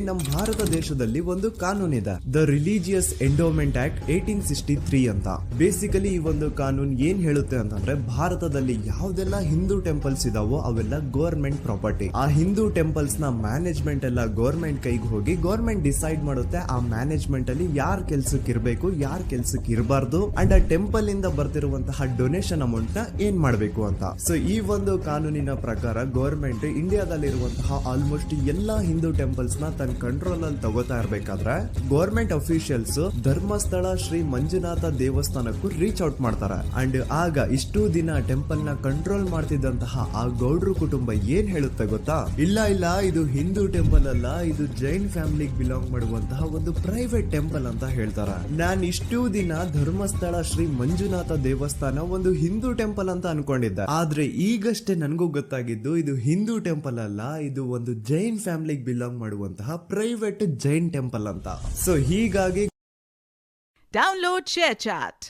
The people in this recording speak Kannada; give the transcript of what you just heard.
ನಮ್ಮ ಭಾರತ ದೇಶದಲ್ಲಿ ಒಂದು ಕಾನೂನಿದೆ, ದ ರಿಲಿಜಿಯಸ್ ಎಂಡೋಮೆಂಟ್ ಆಕ್ಟ್ 1863 ಅಂತ. ಬೇಸಿಕಲಿ ಈ ಒಂದು ಕಾನೂನು ಏನ್ ಹೇಳುತ್ತೆ ಅಂತಂದ್ರೆ, ಭಾರತದಲ್ಲಿ ಯಾವ್ದೆಲ್ಲ ಹಿಂದೂ ಟೆಂಪಲ್ಸ್ ಇದಾವೋ ಅವೆಲ್ಲ ಗವರ್ಮೆಂಟ್ ಪ್ರಾಪರ್ಟಿ. ಆ ಹಿಂದೂ ಟೆಂಪಲ್ಸ್ ನ ಮ್ಯಾನೇಜ್ಮೆಂಟ್ ಎಲ್ಲ ಗವರ್ಮೆಂಟ್ ಕೈಗೆ ಹೋಗಿ ಗವರ್ಮೆಂಟ್ ಡಿಸೈಡ್ ಮಾಡುತ್ತೆ ಆ ಮ್ಯಾನೇಜ್ಮೆಂಟ್ ಅಲ್ಲಿ ಯಾರ್ ಕೆಲ್ಸಕ್ಕೆ ಇರಬೇಕು, ಯಾರ್ ಕೆಲ್ಸಕ್ಕೆ ಇರಬಾರ್ದು, ಅಂಡ್ ಆ ಟೆಂಪಲ್ ಇಂದ ಬರ್ತಿರುವಂತಹ ಡೊನೇಷನ್ ಅಮೌಂಟ್ ನ ಏನ್ ಮಾಡ್ಬೇಕು ಅಂತ. ಸೊ ಈ ಒಂದು ಕಾನೂನಿನ ಪ್ರಕಾರ ಗವರ್ಮೆಂಟ್ ಇಂಡಿಯಾದಲ್ಲಿರುವಂತಹ ಆಲ್ಮೋಸ್ಟ್ ಎಲ್ಲಾ ಹಿಂದೂ ಟೆಂಪಲ್ಸ್ ನ ತನ್ನ ಕಂಟ್ರೋಲ್ ಅಲ್ಲಿ ತಗೋತಾ ಇರ್ಬೇಕಾದ್ರೆ ಗವರ್ಮೆಂಟ್ ಅಫಿಷಿಯಲ್ಸ್ ಧರ್ಮಸ್ಥಳ ಶ್ರೀ ಮಂಜುನಾಥ ದೇವಸ್ಥಾನಕ್ಕೂ ರೀಚ್ ಔಟ್ ಮಾಡ್ತಾರೆ. ಅಂಡ್ ಆಗ ಇಷ್ಟು ದಿನ ಟೆಂಪಲ್ ನ ಕಂಟ್ರೋಲ್ ಮಾಡ್ತಿದ್ದಂತಹ ಆ ಗೌಡ್ರು ಕುಟುಂಬ ಏನ್ ಹೇಳುತ್ತೆ ಗೊತ್ತಾ, ಇಲ್ಲ ಇದು ಹಿಂದೂ ಟೆಂಪಲ್ ಅಲ್ಲ, ಇದು ಜೈನ್ ಫ್ಯಾಮಿಲಿಗೆ ಬಿಲಾಂಗ್ ಮಾಡುವಂತಹ ಒಂದು ಪ್ರೈವೇಟ್ ಟೆಂಪಲ್ ಅಂತ ಹೇಳ್ತಾರೆ. ನಾನ್ ಇಷ್ಟು ದಿನ ಧರ್ಮಸ್ಥಳ ಶ್ರೀ ಮಂಜುನಾಥ ದೇವಸ್ಥಾನ ಒಂದು ಹಿಂದೂ ಟೆಂಪಲ್ ಅಂತ ಅನ್ಕೊಂಡಿದ್ದೆ, ಆದ್ರೆ ಈಗಷ್ಟೇ ನನಗೂ ಗೊತ್ತಾಗಿದ್ದು ಇದು ಹಿಂದೂ ಟೆಂಪಲ್ ಅಲ್ಲ, ಇದು ಒಂದು ಜೈನ್ ಫ್ಯಾಮಿಲಿಗೆ ಬಿಲಾಂಗ್ ಮಾಡುವಂತಹ ಪ್ರೈವೇಟ್ ಜೈನ್ ಟೆಂಪಲ್ ಅಂತ. ಸೊ ಹೀಗಾಗಿ ಡೌನ್ಲೋಡ್ ಶೇರ್ ಚಾಟ್.